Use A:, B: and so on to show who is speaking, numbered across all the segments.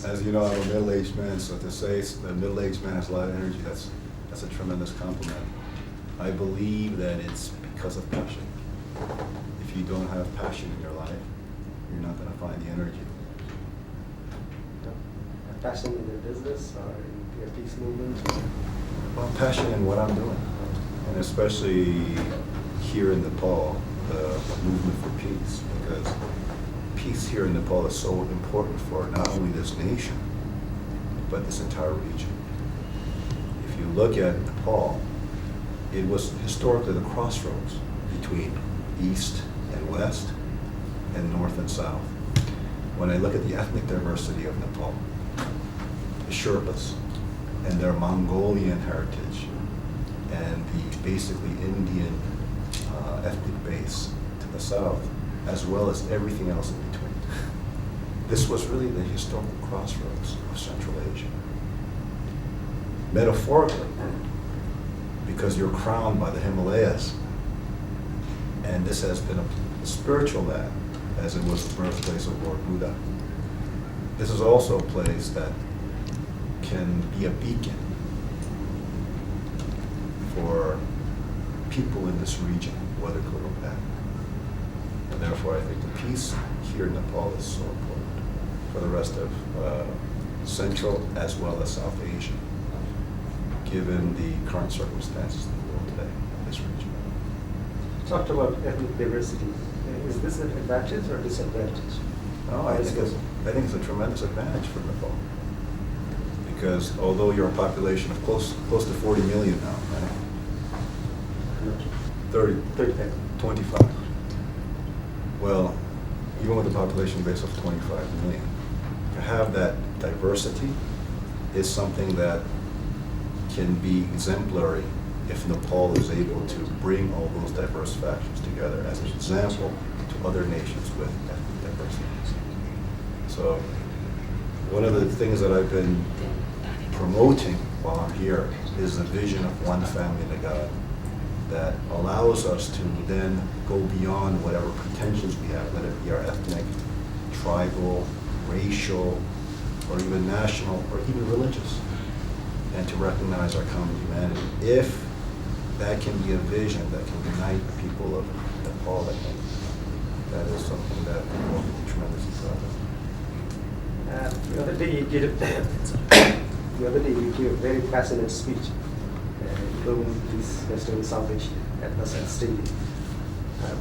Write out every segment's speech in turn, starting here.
A: As you know, I'm a middle-aged man, so to say the middle-aged man has a lot of energy, that's a tremendous compliment. I believe that it's because of passion. If you don't have passion in your life, you're not going to find the energy.
B: Passion in your business or in your peace movement?
A: Well, passion in what I'm doing, and especially here in Nepal, the movement for peace, because peace here in Nepal is so important for not only this nation, but this entire region. If you look at Nepal, it was historically the crossroads between east and west and north and south. When I look at the ethnic diversity of Nepal, the Sherpas and their Mongolian heritage and the basically Indian ethnic base to the south, as well as everything else in between. This was really the historical crossroads of Central Asia. Metaphorically, because you're crowned by the Himalayas, and this has been a spiritual land, as it was the birthplace of Lord Buddha. This is also a place that can be a beacon for people in this region, whether good or bad. And therefore, I think the peace here in Nepal is so important for the rest of Central as well as South Asia, given the current circumstances in the world today, in this region.
B: You talked about ethnic diversity. Is this an advantage or disadvantage?
A: No, I think it's a tremendous advantage for Nepal. Because although you're a population of close to 40 million now, right?
B: 35.
A: 25. Well, even with a population base of 25 million, to have that diversity is something that can be exemplary if Nepal is able to bring all those diverse factions together as an example to other nations with ethnic diversity. So one of the things that I've been promoting while I'm here is the vision of one family in God that allows us to then go beyond whatever pretensions we have, let it be our ethnic, tribal, racial, or even national, or even religious, and to recognize our common humanity. If that can be a vision that can unite the people of Nepal, I think that is something that we'll be tremendously proud of.
B: The other day you gave a very passionate speech in this Western South Asia at Nasan Stadium.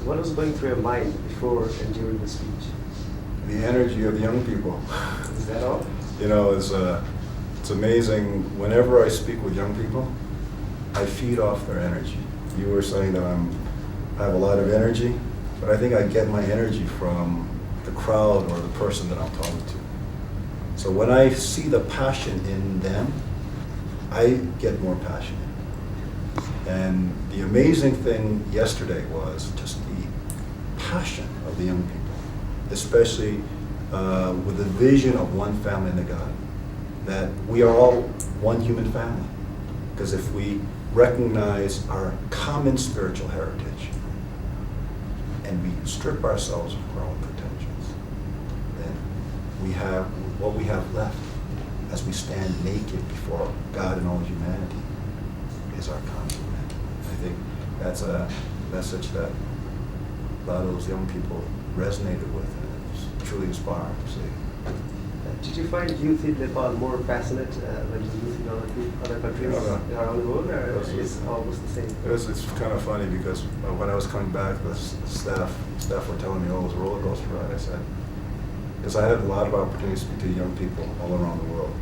B: What was going through your mind before and during the speech?
A: The energy of the young people.
B: Is that all?
A: You know, it's amazing. Whenever I speak with young people, I feed off their energy. You were saying that I have a lot of energy, but I think I get my energy from the crowd or the person that I'm talking to. So when I see the passion in them, I get more passionate. And the amazing thing yesterday was just the passion of the young people, especially with the vision of one family in the God, that we are all one human family. Because if we recognize our common spiritual heritage and we strip ourselves of our own pretensions, then we have what we have left as we stand naked before God and all humanity is our common humanity. I think that's a message that a lot of those young people resonated with, and it's truly inspiring to see.
B: Did you find youth in Nepal more passionate than youth in other countries around the world, or is it almost the same?
A: It's kind of funny because when I was coming back, the staff were telling me, oh, it was a roller coaster ride. I said, because I had a lot of opportunities to speak to young people all around the world.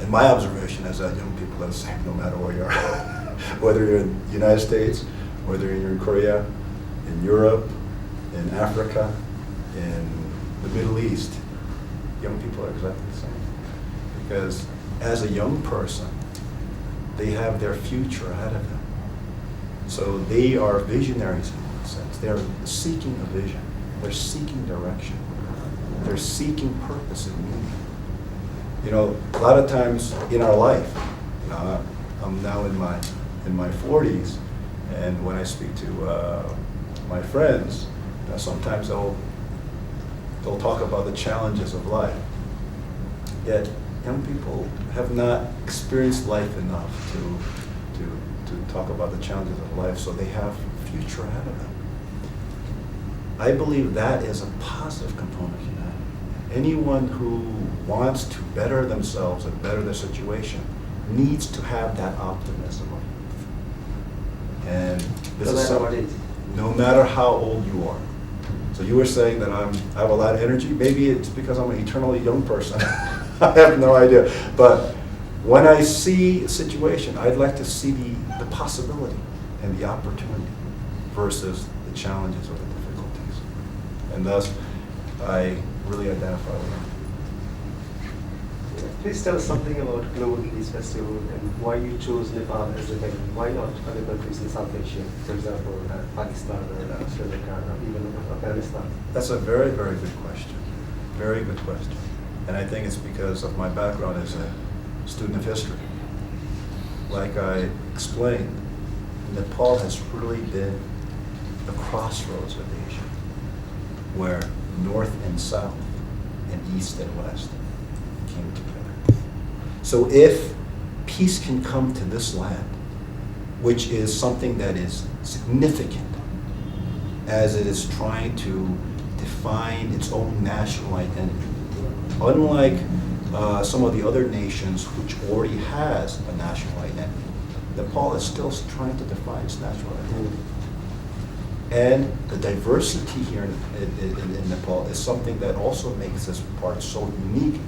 A: And my observation is that young people are the same no matter where you are. Whether you're in the United States, whether you're in Korea, in Europe, in Africa, in the Middle East, young people are exactly the same. Because as a young person, they have their future ahead of them. So they are visionaries in one sense. They're seeking a vision. They're seeking direction. They're seeking purpose and meaning. You know, a lot of times in our life, you know, I'm now in my 40s, and when I speak to my friends, you know, sometimes they'll talk about the challenges of life. Yet young people have not experienced life enough to talk about the challenges of life, so they have a future ahead of them. I believe that is a positive component of humanity. Anyone who wants to better themselves and better their situation needs to have that optimism. And this is something, no matter how old you are. So you were saying that I have a lot of energy. Maybe it's because I'm an eternally young person. I have no idea. But when I see a situation, I'd like to see the possibility and the opportunity versus the challenges or the difficulties. And thus, I really identify with them.
B: Please tell us something about Global Peace Festival and why you chose Nepal as the venue. Why not other countries in South Asia, for example, Pakistan or Sri Lanka or even Afghanistan?
A: That's a very, very good question. Very good question. And I think it's because of my background as a student of history. Like I explained, Nepal has really been the crossroads of Asia, where North and South and East and West came together. So if peace can come to this land, which is something that is significant as it is trying to define its own national identity, unlike some of the other nations which already has a national identity, Nepal is still trying to define its national identity. And the diversity here in Nepal is something that also makes this part so unique,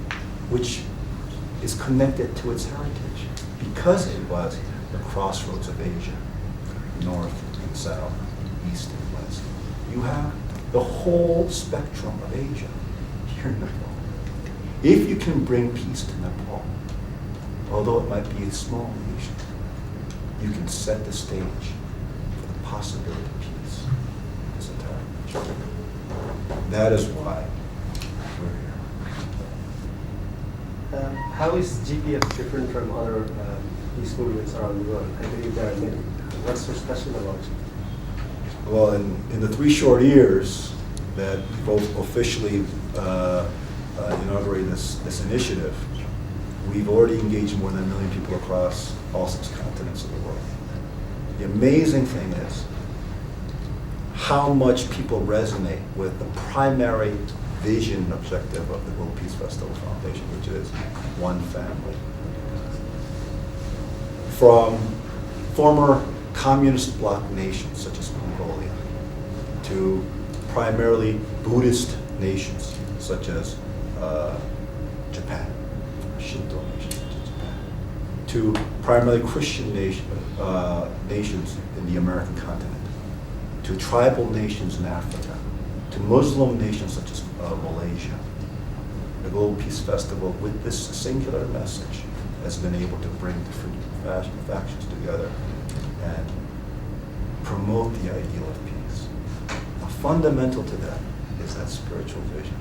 A: which is connected to its heritage, because it was the crossroads of Asia, North and South, East and West. You have the whole spectrum of Asia here in Nepal. If you can bring peace to Nepal, although it might be a small nation, you can set the stage for the possibility of peace in this entire region. That is why we're here.
B: How is GPF different from other peace movements around the world? I believe there are many. What's so special about it?
A: Well, in the 3 short years that we've officially inaugurated this initiative, we've already engaged more than 1 million people across all 6 continents of the world. The amazing thing is how much people resonate with the primary vision and objective of the Global Peace Festival Foundation, which is one family. From former communist bloc nations such as Mongolia to primarily Buddhist nations such as Japan, Shinto nations such as Japan, to primarily Christian nations in the American continent, to tribal nations in Africa, to Muslim nations such as Malaysia. The Global Peace Festival, with this singular message, has been able to bring different factions together and promote the ideal of peace. Now, fundamental to that is that spiritual vision.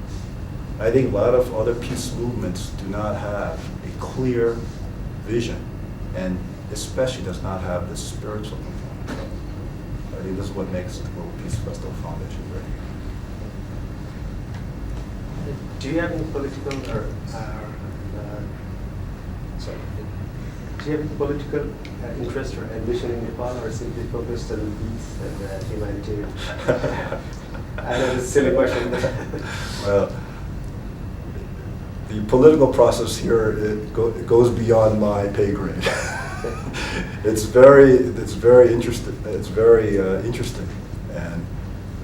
A: I think a lot of other peace movements do not have a clear vision, and especially does not have this spiritual component. I think this is what makes the Global Peace Festival Foundation great.
B: Do you have any political do you have any political interest or ambition in Nepal, or simply focused on peace and humanitarian? I know this is a silly question.
A: Well, the political process here, it goes beyond my pay grade. It's very interesting. It's very interesting, and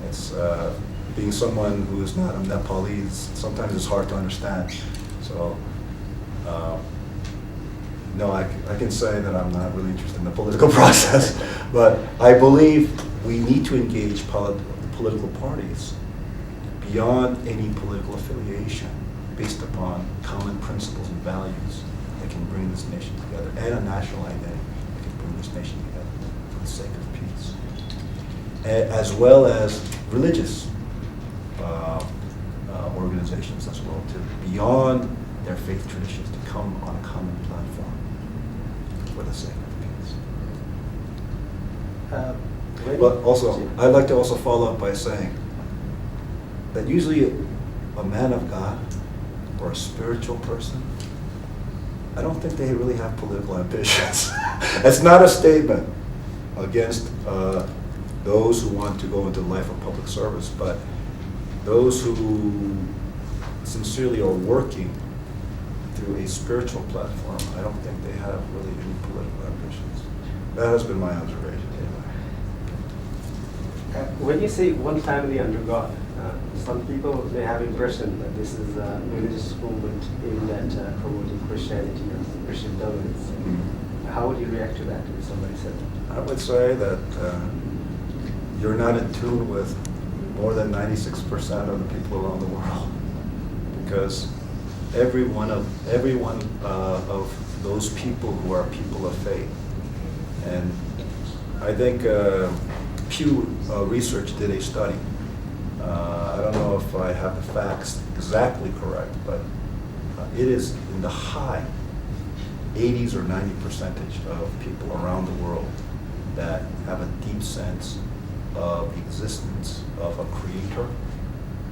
A: it's being someone who is not a Nepalese. Sometimes it's hard to understand. So, no, I can say that I'm not really interested in the political process, but I believe we need to engage political parties beyond any political affiliation, based upon common principles and values that can bring this nation together, and a national identity that can bring this nation together for the sake of peace, as well as religious organizations as well, too, beyond their faith traditions, to come on a common platform for the sake of peace. But also, I'd like to also follow up by saying that usually a man of God for a spiritual person, I don't think they really have political ambitions. It's not a statement against those who want to go into the life of public service, but those who sincerely are working through a spiritual platform, I don't think they have really any political ambitions. That has been my observation.
B: When you say one family under God, some people may have impression that this is a religious movement aimed at promoting Christianity or Christian dominance. How would you react to that if somebody said that?
A: I would say that you're not in tune with more than 96% of the people around the world, because every one of those people who are people of faith, and I think Pew Research did a study. I don't know if I have the facts exactly correct, but it is in the high 80s or 90% of people around the world that have a deep sense of the existence of a creator,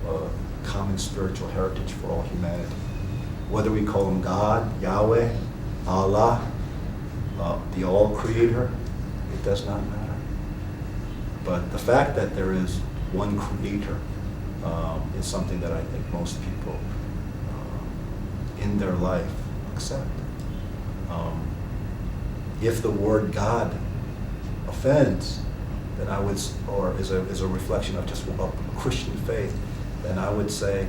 A: a common spiritual heritage for all humanity. Whether we call him God, Yahweh, Allah, the all-creator, it does not matter. But the fact that there is one creator is something that I think most people in their life accept. If the word God offends, then I would, or is a reflection of just a Christian faith, then I would say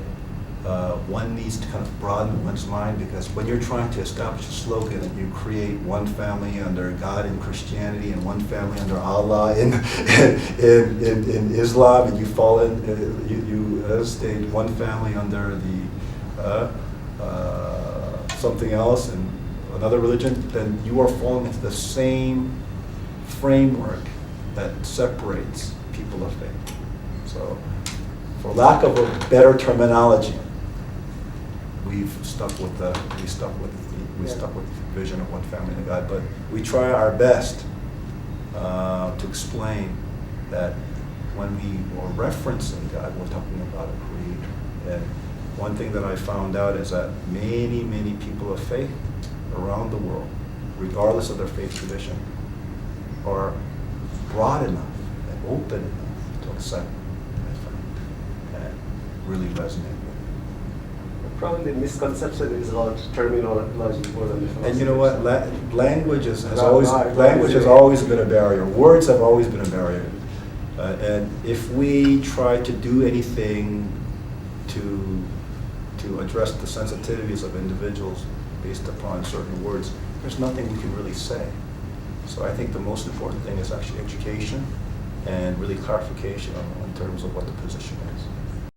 A: one needs to kind of broaden one's mind, because when you're trying to establish a slogan and you create one family under God in Christianity and one family under Allah in Islam, and you fall in, you state one family under the something else and another religion, then you are falling into the same framework that separates people of faith. So, for lack of a better terminology, we've stuck with the vision of one family of God. But we try our best to explain that when we are referencing God, we're talking about a creator. And one thing that I found out is that many people of faith around the world, regardless of their faith tradition, are broad enough and open enough to accept that fact and really resonate with it.
B: Probably the misconception is about terminology more than the philosophy.
A: And you know what? Language has always been a barrier. Words have always been a barrier. And if we try to do anything to address the sensitivities of individuals based upon certain words, there's nothing we can really say. So I think the most important thing is actually education and really clarification in terms of what the position is.